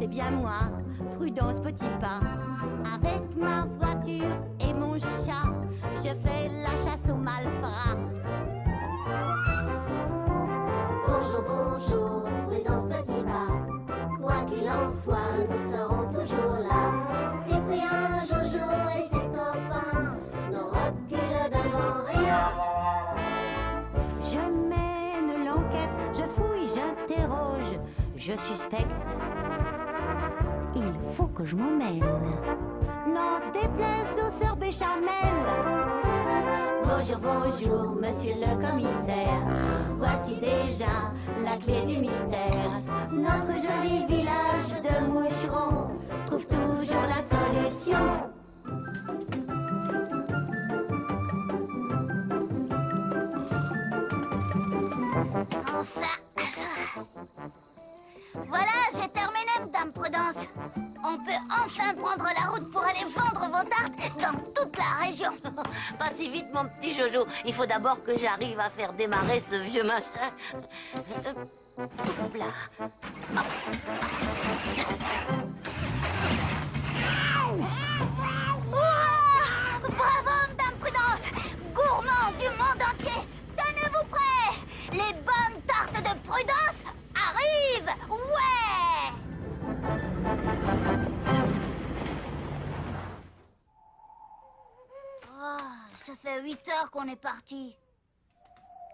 bien moi, Prudence Petit Pas, avec ma voiture et mon chat, je fais la chasse aux malfrats. Bonjour, bonjour, Prudence Petit Pas. Quoi qu'il en soit, nous serons toujours là. Cyprien, Jojo et ses copains ne reculent devant rien. Je mène l'enquête, je fouille, j'interroge, je suspecte. Il faut que je m'en mêle. N'en déplaise aux sœurs Béchamel. Bonjour, bonjour, monsieur le commissaire. Voici déjà la clé du mystère. Notre joli village de moucherons trouve toujours la solution. Enfin. Voilà, j'ai terminé, Madame Prudence. On peut enfin prendre la route pour aller vendre vos tartes dans toute la région. Pas si vite, mon petit Jojo. Il faut d'abord que j'arrive à faire démarrer ce vieux machin. Hop là. Ouah, bravo, Madame Prudence. Gourmands du monde entier, tenez-vous prêts. Les bonnes tartes de Prudence arrivent. Ouais. Ça fait 8 heures qu'on est parti.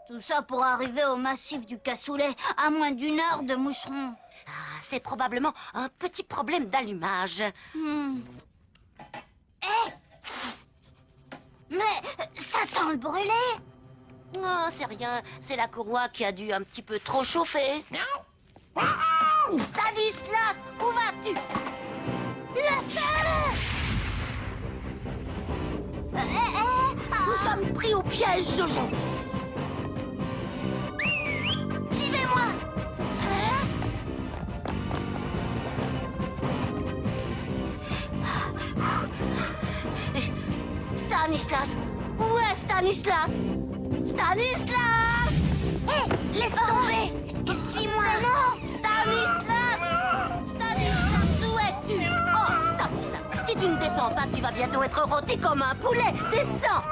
Tout ça pour arriver au massif du Cassoulet, à moins d'1 heure de moucheron. Ah, c'est probablement un petit problème d'allumage. Eh, mais ça sent le brûlé. Non, c'est rien. C'est la courroie qui a dû un petit peu trop chauffer. Stanislas, où vas-tu? Le feu. Nous sommes pris au piège, Jojo. Suivez-moi. Stanislas, où est Stanislas? Stanislas! Hé, laisse tomber et suis-moi. Stanislas! Stanislas, où es-tu? Oh, Stanislas, si tu ne descends pas, tu vas bientôt être rôti comme un poulet. Descends!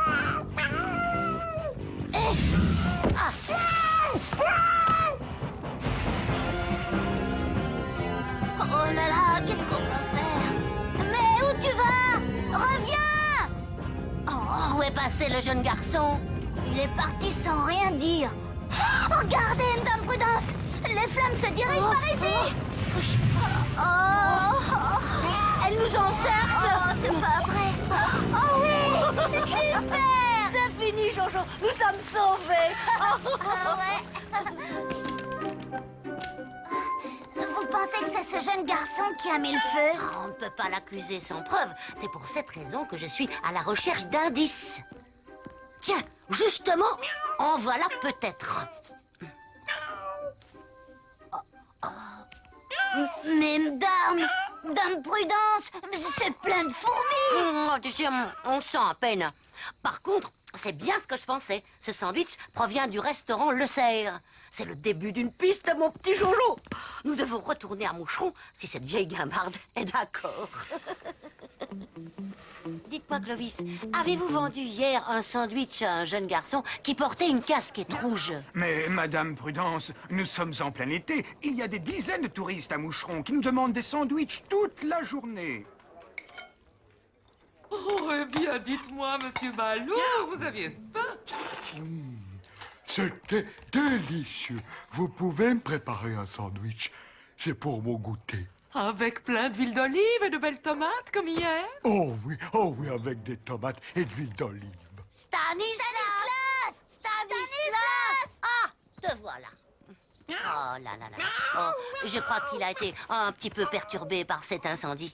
Oh là là, qu'est-ce qu'on va faire? Mais où tu vas? Reviens! Oh, où est passé le jeune garçon? Il est parti sans rien dire. Oh, regardez, Madame Prudence! Les flammes se dirigent par ici! Elle nous encercle! Oh, c'est pas vrai! Oh oui! Super! C'est fini, Jojo! Nous sommes sauvés! Ah ouais! Vous pensez que c'est ce jeune garçon qui a mis le feu? Ah, on ne peut pas l'accuser sans preuve. C'est pour cette raison que je suis à la recherche d'indices. Tiens, justement, en voilà peut-être. Mais Dame Prudence, c'est plein de fourmis! Tu sais, on sent à peine. Par contre, c'est bien ce que je pensais. Ce sandwich provient du restaurant Le Cerf. C'est le début d'une piste, mon petit Jojo. Nous devons retourner à Moucheron si cette vieille guimbarde est d'accord. Dites-moi, Clovis, avez-vous vendu hier un sandwich à un jeune garçon qui portait une casquette rouge? Mais, Madame Prudence, nous sommes en plein été. Il y a des dizaines de touristes à Moucheron qui nous demandent des sandwichs toute la journée. Oh, eh bien, dites-moi, monsieur Balou, vous aviez faim? C'était délicieux. Vous pouvez me préparer un sandwich. C'est pour mon goûter. Avec plein d'huile d'olive et de belles tomates, comme hier? Oh oui, avec des tomates et de l'huile d'olive. Stanislas! Stanislas! Ah, te voilà. Oh là là là. Oh, je crois qu'il a été un petit peu perturbé par cet incendie.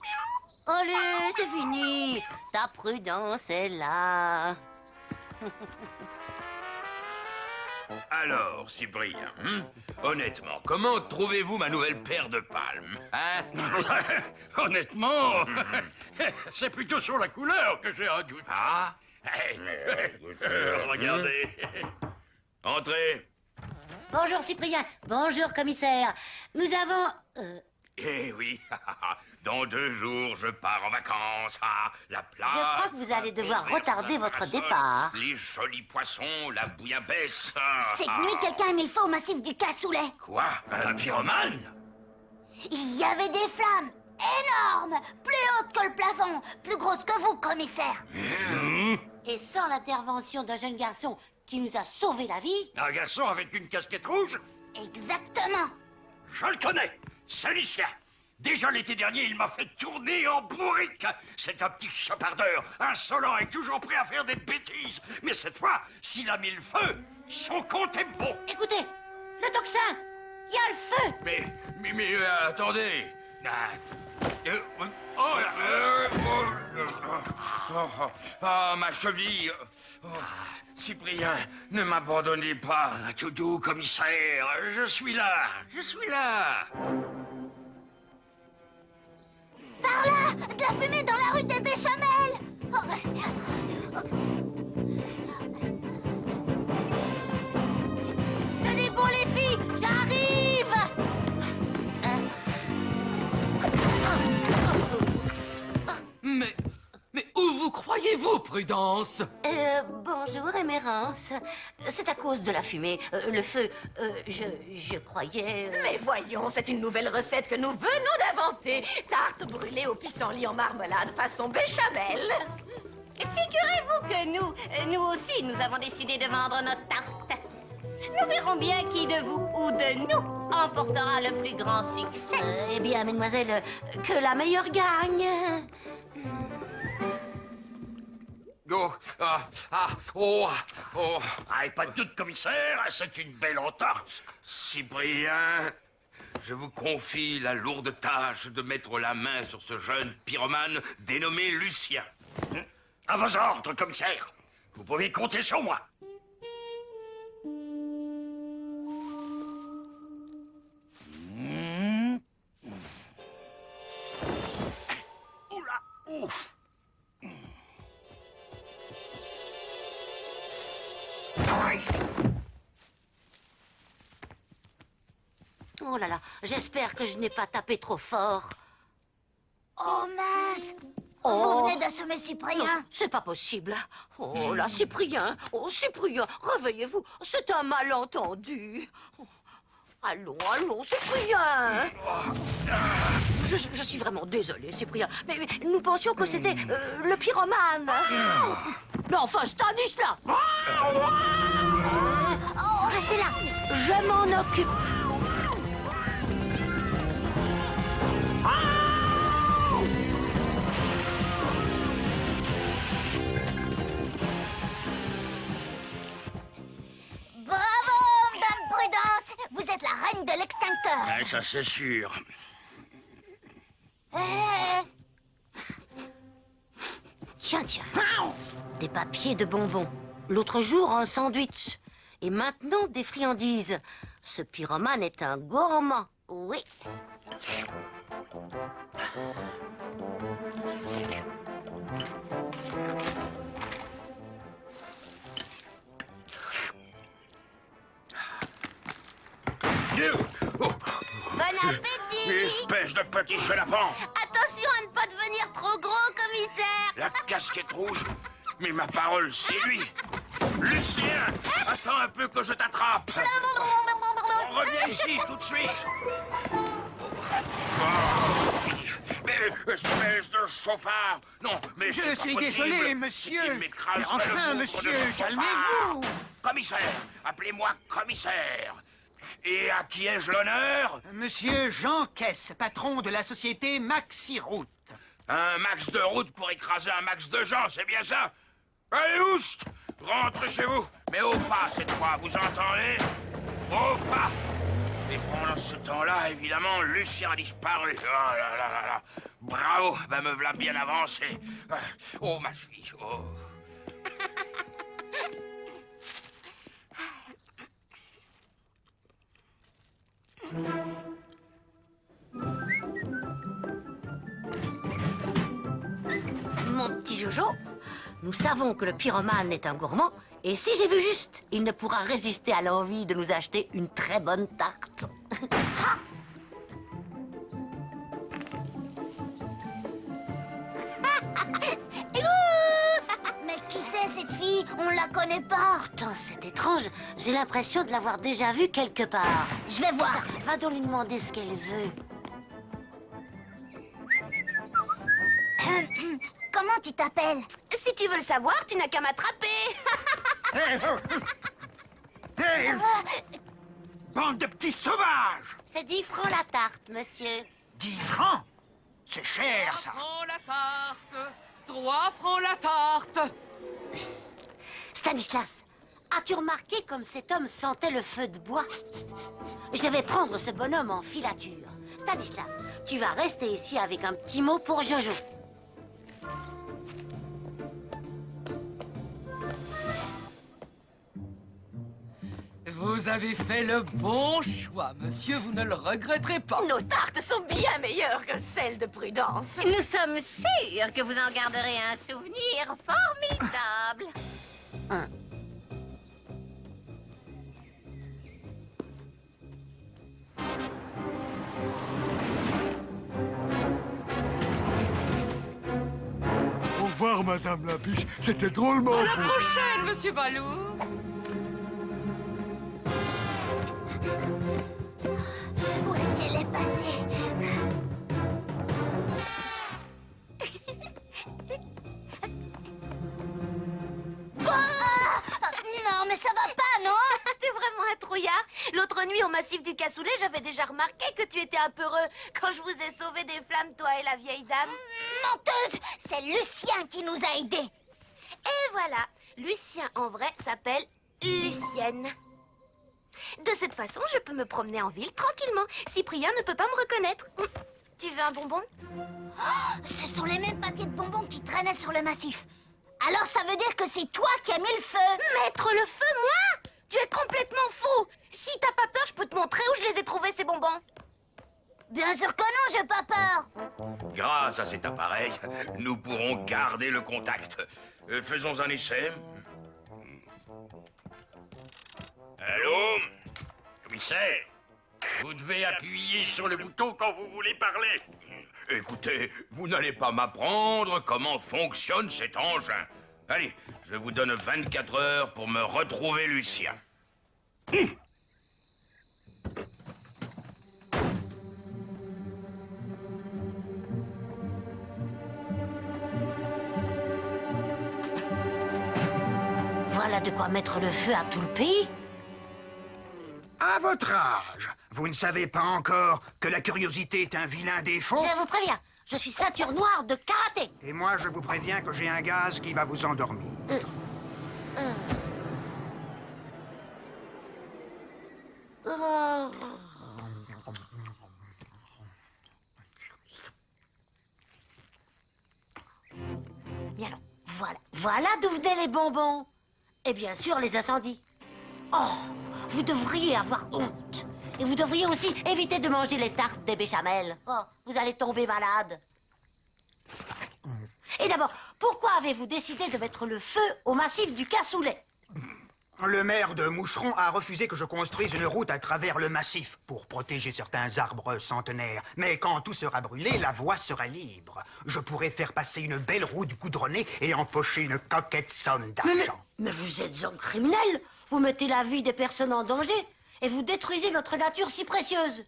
Allez, c'est fini. Ta Prudence est là. Alors, Cyprien, honnêtement, comment trouvez-vous ma nouvelle paire de palmes, hein? Honnêtement, c'est plutôt sur la couleur que j'ai un doute. Ah? Regardez. Entrez. Bonjour Cyprien, bonjour commissaire. Nous avons... Eh oui, dans 2 jours, je pars en vacances à la plage. Je crois que vous allez devoir retarder votre départ. Les jolis poissons, la bouillabaisse. Cette nuit, quelqu'un a mis le feu au massif du cassoulet. Quoi? Un pyromane? Il y avait des flammes énormes, plus hautes que le plafond, plus grosses que vous, commissaire. Et sans l'intervention d'un jeune garçon qui nous a sauvé la vie... Un garçon avec une casquette rouge? Exactement. Je le connais, c'est Lucien. Déjà l'été dernier, il m'a fait tourner en bourrique. C'est un petit chapardeur, insolent et toujours prêt à faire des bêtises. Mais cette fois, s'il a mis le feu, son compte est bon. Écoutez, le tocsin, il y a le feu. Mais attendez. Ma cheville. Cyprien, ne m'abandonnez pas. Tout doux, commissaire, je suis là, je suis là. Par là, de la fumée dans la rue des Béchamel. Tenez bon les filles, j'arrive. Mais où vous croyez-vous, Prudence? Bonjour, Émérance. C'est à cause de la fumée. Le feu, je croyais... Mais voyons, c'est une nouvelle recette que nous venons d'inventer. Tarte brûlée au pissenlit en marmelade façon béchamel. Figurez-vous que nous aussi, nous avons décidé de vendre notre tarte. Nous verrons bien qui de vous ou de nous emportera le plus grand succès. Eh bien, mesdemoiselles, que la meilleure gagne. Et pas de doute, commissaire, c'est une belle entorse. Cyprien, je vous confie la lourde tâche de mettre la main sur ce jeune pyromane dénommé Lucien. À vos ordres, commissaire. Vous pouvez compter sur moi. Oula, ouf. Aïe. Oh là là, j'espère que je n'ai pas tapé trop fort. Oh mince. Oh. Vous venez d'assommer Non, Cyprien. c'est pas possible. Oh là, Cyprien, Cyprien, réveillez-vous, c'est un malentendu. Oh, allons, Cyprien. Je suis vraiment désolée, Cyprien, mais nous pensions que c'était le pyromane. Mais enfin, Stanislas. Oh, restez là. Je m'en occupe. Bravo, Dame Prudence. Vous êtes la reine de l'extincteur. Ouais, ça c'est sûr. Tiens, des papiers de bonbons. L'autre jour, un sandwich. Et maintenant, des friandises. Ce pyromane est un gourmand. Oui. Bon appétit. Espèce de petit chenapan. Attention à ne pas devenir trop gros, commissaire. La casquette rouge. Mais ma parole, c'est lui. Lucien, attends un peu que je t'attrape. On revient ici tout de suite. Mais espèce de chauffard. Non, mais Je c'est pas suis possible. désolé, monsieur. Il m'écraserait Mais enfin, le ventre monsieur, de ce chauffard. calmez-vous. Commissaire, appelez-moi commissaire. Et à qui ai-je l'honneur? Monsieur Jean Caisse, patron de la société Maxi Route. Un max de route pour écraser un max de gens, c'est bien ça? Allez, oust! Rentrez chez vous, mais au pas cette fois, vous entendez? Au pas! Et pendant ce temps-là, évidemment, Lucien a disparu. Oh là là là là! Bravo, ben me voilà bien avancé. Oh, ma cheville, oh! Mon petit Jojo, nous savons que le pyromane est un gourmand, et si j'ai vu juste, il ne pourra résister à l'envie de nous acheter une très bonne tarte. cette fille? On la connaît pas. Pourtant, c'est étrange. J'ai l'impression de l'avoir déjà vue quelque part. Je vais voir. Va donc lui demander ce qu'elle veut. Comment tu t'appelles? Si tu veux le savoir, tu n'as qu'à m'attraper. Hey, oh. Hey, bande de petits sauvages! C'est 10 francs la tarte, monsieur. 10 francs? C'est cher, ça. 3 francs la tarte. 3 francs la tarte. Stanislas, as-tu remarqué comme cet homme sentait le feu de bois? Je vais prendre ce bonhomme en filature. Stanislas, tu vas rester ici avec un petit mot pour Jojo. Vous avez fait le bon choix, monsieur. Vous ne le regretterez pas. Nos tartes sont bien meilleures que celles de Prudence. Nous sommes sûrs que vous en garderez un souvenir formidable. Au revoir, Madame la Biche. C'était drôlement À la beau. prochaine, monsieur Balou. Où est-ce qu'elle est passée? Non, mais ça va pas, non? T'es vraiment un trouillard. L'autre nuit, au massif du cassoulet, j'avais déjà remarqué que tu étais un peu heureux quand je vous ai sauvé des flammes, toi et la vieille dame. Menteuse! C'est Lucien qui nous a aidés. Et voilà, Lucien en vrai s'appelle Lucienne. De cette façon, je peux me promener en ville tranquillement. Cyprien ne peut pas me reconnaître. Tu veux un bonbon? Ce sont les mêmes papiers de bonbons qui traînaient sur le massif. Alors ça veut dire que c'est toi qui as mis le feu. Mettre le feu, moi? Tu es complètement fou. Si t'as pas peur, je peux te montrer où je les ai trouvés, ces bonbons. Bien sûr que non, j'ai pas peur. Grâce à cet appareil, nous pourrons garder le contact. Faisons un essai. Allô? Commissaire? Vous devez appuyer sur le bouton quand vous voulez parler. Écoutez, vous n'allez pas m'apprendre comment fonctionne cet engin. Allez, je vous donne 24 heures pour me retrouver Lucien. Voilà de quoi mettre le feu à tout le pays. À votre âge, vous ne savez pas encore que la curiosité est un vilain défaut? Je vous préviens, je suis ceinture noire de karaté. Et moi, je vous préviens que j'ai un gaz qui va vous endormir. Bien alors, voilà d'où venaient les bonbons. Et bien sûr, les incendies. Oh, vous devriez avoir honte. Et vous devriez aussi éviter de manger les tartes des béchamels. Oh, vous allez tomber malade. Et d'abord, pourquoi avez-vous décidé de mettre le feu au massif du cassoulet? Le maire de Moucheron a refusé que je construise une route à travers le massif pour protéger certains arbres centenaires. Mais quand tout sera brûlé, la voie sera libre. Je pourrai faire passer une belle route goudronnée et empocher une coquette somme d'argent. Mais vous êtes un criminel. Vous mettez la vie des personnes en danger et vous détruisez notre nature si précieuse.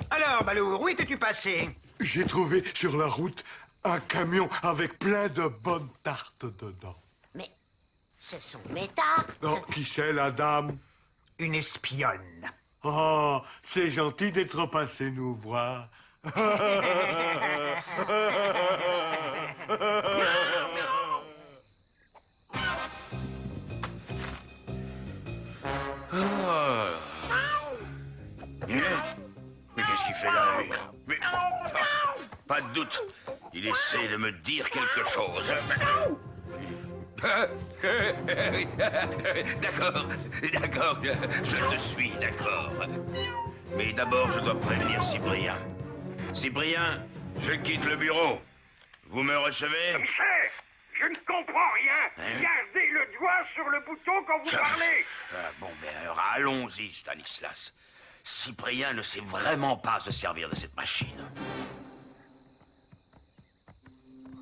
Alors, Balou, où étais-tu passé? J'ai trouvé sur la route un camion avec plein de bonnes tartes dedans. Mais ce sont mes tartes. Oh, qui c'est la dame? Une espionne. Oh, c'est gentil d'être passé nous voir. Mais qu'est-ce qu'il fait là, lui? Mais, pas de doute, il essaie de me dire quelque chose. D'accord, je te suis, d'accord. Mais d'abord, je dois prévenir Cyprien. Cyprien, je quitte le bureau. Vous me recevez? Commissaire, je ne comprends rien. Gardez le doigt sur le bouton quand vous parlez. Bon, ben alors allons-y, Stanislas. Cyprien ne sait vraiment pas se servir de cette machine.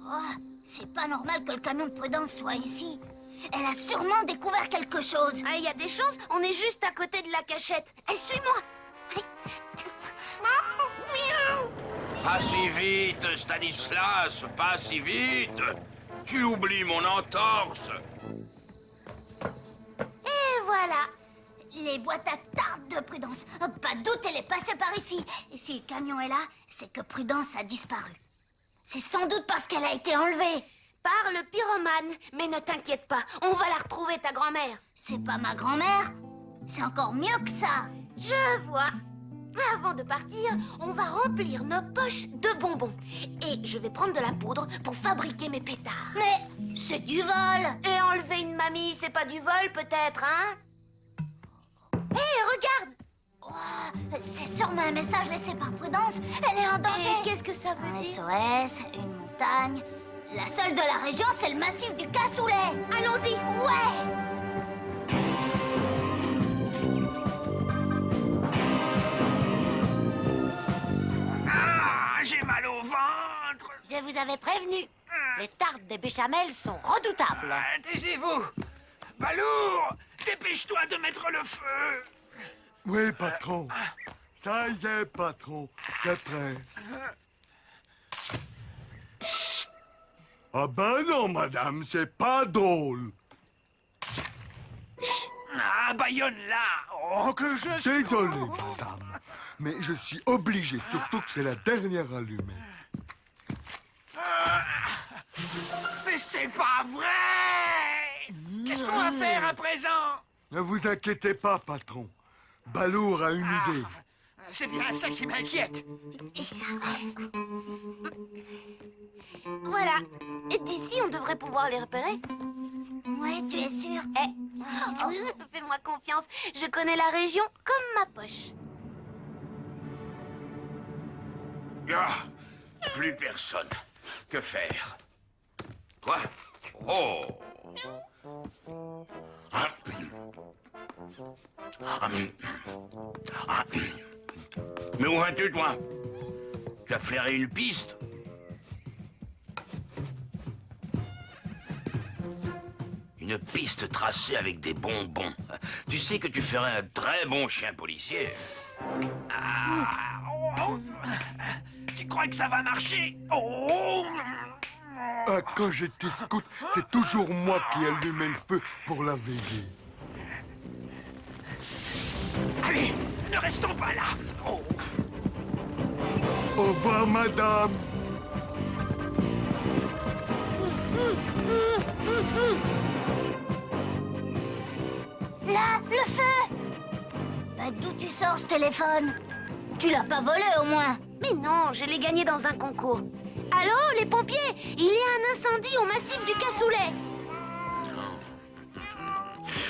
Oh, C'est pas normal que le camion de Prudence soit ici. Elle a sûrement découvert quelque chose. Ah, il y a des chances, on est juste à côté de la cachette. Eh, suis-moi. Pas si vite, Stanislas, pas si vite. Tu oublies mon entorse. Et voilà. Les boîtes à tartes de Prudence. Pas de doute, elle est passée par ici. Et si le camion est là, c'est que Prudence a disparu. C'est sans doute parce qu'elle a été enlevée. Par le pyromane. Mais ne t'inquiète pas, on va la retrouver, ta grand-mère. C'est pas ma grand-mère. C'est encore mieux que ça. Je vois. Avant de partir, on va remplir nos poches de bonbons. Et je vais prendre de la poudre pour fabriquer mes pétards. Mais c'est du vol. Et enlever une mamie, c'est pas du vol peut-être, hein? Hé, regarde! Oh, c'est sûrement un message laissé par Prudence. Elle est en danger. Et qu'est-ce que ça veut Un dire? SOS, une montagne. La seule de la région, c'est le massif du Cassoulet. Allons-y! Ouais. Ah, j'ai mal au ventre. Je vous avais prévenu. Les tartes des béchamel sont redoutables. Taisez-vous. Balourd, dépêche-toi de mettre le feu. Oui, patron. Ça y est, patron. C'est prêt. Ah ben non, madame, c'est pas drôle. Ah, Bayonne là. Oh, que je suis... Désolé, madame. Mais je suis obligé, surtout que c'est la dernière allumée. Mais c'est pas vrai. Qu'est-ce qu'on va faire à présent? Ne vous inquiétez pas, patron. Balourd a une idée. C'est bien ça qui m'inquiète. Voilà. Et d'ici, on devrait pouvoir les repérer. Ouais, tu es sûr? Fais-moi confiance. Je connais la région comme ma poche. Ah, plus personne. Que faire? Quoi? Oh! Ah. Ah. Ah. Mais où vas-tu, toi? Tu as flairé une piste? Une piste tracée avec des bonbons. Tu sais que tu ferais un très bon chien policier. Ah, oh. Tu crois que ça va marcher? Oh. Ah, quand j'étais scout, c'est toujours moi qui allumais le feu pour la veiller. Allez, ne restons pas là. Oh. Au revoir, madame. Là, le feu. Bah, d'où tu sors ce téléphone? Tu l'as pas volé au moins? Mais non, je l'ai gagné dans un concours. Allô, les pompiers? Il y a un incendie au massif du Cassoulet.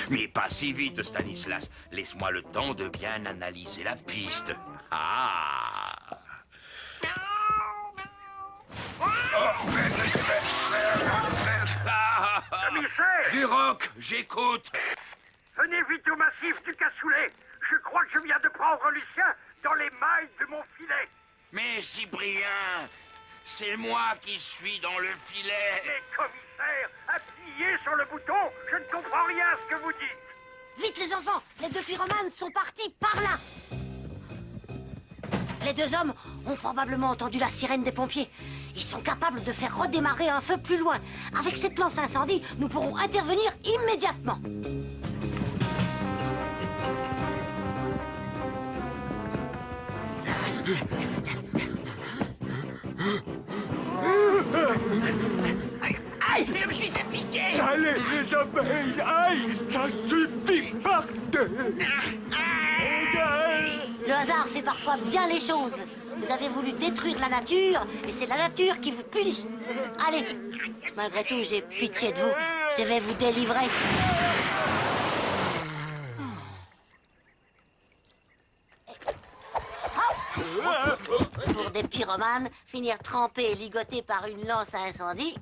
Mais pas si vite, Stanislas. Laisse-moi le temps de bien analyser la piste. Ah! Du roc, j'écoute. Venez vite au massif du Cassoulet. Je crois que je viens de prendre Lucien dans les mailles de mon filet. Mais Cyprien, c'est moi qui suis dans le filet. Les commissaires, appuyez sur le bouton. Je ne comprends rien à ce que vous dites. Vite, les enfants! Les deux pyromanes sont partis par là! Les deux hommes ont probablement entendu la sirène des pompiers. Ils sont capables de faire redémarrer un feu plus loin. Avec cette lance incendie, nous pourrons intervenir immédiatement. Aïe, je me suis fait piquer. Allez, les abeilles, aïe, ça suffit, partez. Le hasard fait parfois bien les choses. Vous avez voulu détruire la nature, et c'est la nature qui vous punit. Allez, malgré tout, j'ai pitié de vous. Je vais vous délivrer. Pour des pyromanes, finir trempés et ligotés par une lance à incendie,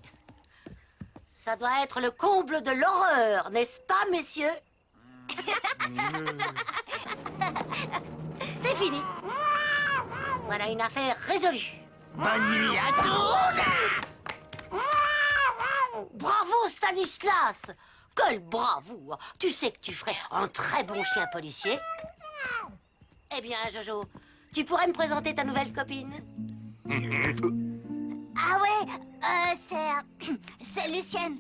ça doit être le comble de l'horreur, n'est-ce pas, messieurs? C'est fini. Voilà une affaire résolue. Bonne nuit à tous. Mon Stanislas! Quelle bravoure! Tu sais que tu ferais un très bon chien policier. Eh bien, Jojo, tu pourrais me présenter ta nouvelle copine? Ah ouais, c'est Lucienne.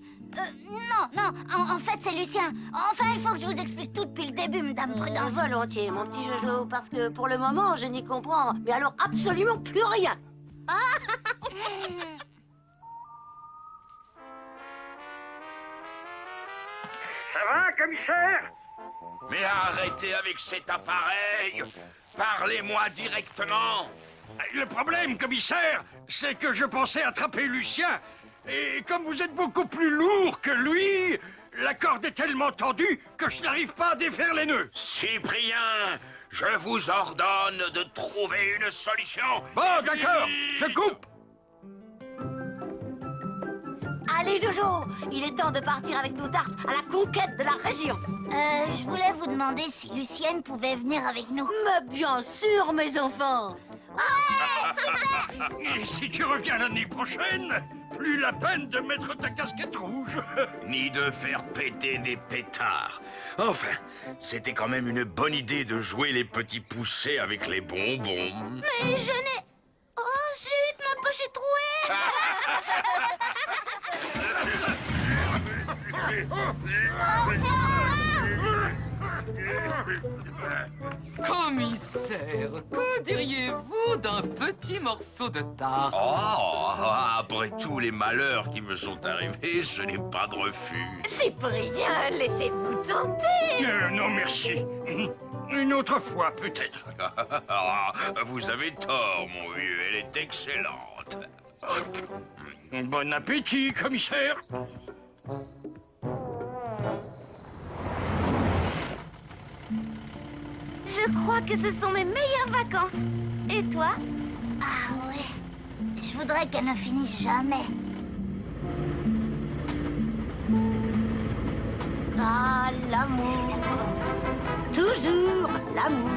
Non, en fait, c'est Lucien. Enfin, il faut que je vous explique tout depuis le début, Madame Prudence. Volontiers, mon petit Jojo, parce que pour le moment, je n'y comprends, mais alors absolument plus rien. Ça va, commissaire? Mais arrêtez avec cet appareil. Parlez-moi directement. Le problème, commissaire, c'est que je pensais attraper Lucien. Et comme vous êtes beaucoup plus lourd que lui, la corde est tellement tendue que je n'arrive pas à défaire les nœuds. Cyprien, je vous ordonne de trouver une solution. Bon, d'accord, je coupe. Allez, Jojo, il est temps de partir avec nos tartes à la conquête de la région. Je voulais vous demander si Lucienne pouvait venir avec nous. Mais bien sûr, mes enfants. Et si tu reviens l'année prochaine, plus la peine de mettre ta casquette rouge. Ni de faire péter des pétards. Enfin, c'était quand même une bonne idée de jouer les petits poussés avec les bonbons. Mais je n'ai... Oh zut, ma poche est trouée. Commissaire, que diriez-vous d'un petit morceau de tarte? Oh, après tous les malheurs qui me sont arrivés, ce n'est pas de refus. Cyprien, laissez-vous tenter. Non, merci. Une autre fois, peut-être. Vous avez tort, mon vieux, elle est excellente. Bon appétit, commissaire. Je crois que ce sont mes meilleures vacances. Et toi? Ah ouais, je voudrais qu'elle ne finisse jamais. Ah, l'amour. Toujours l'amour.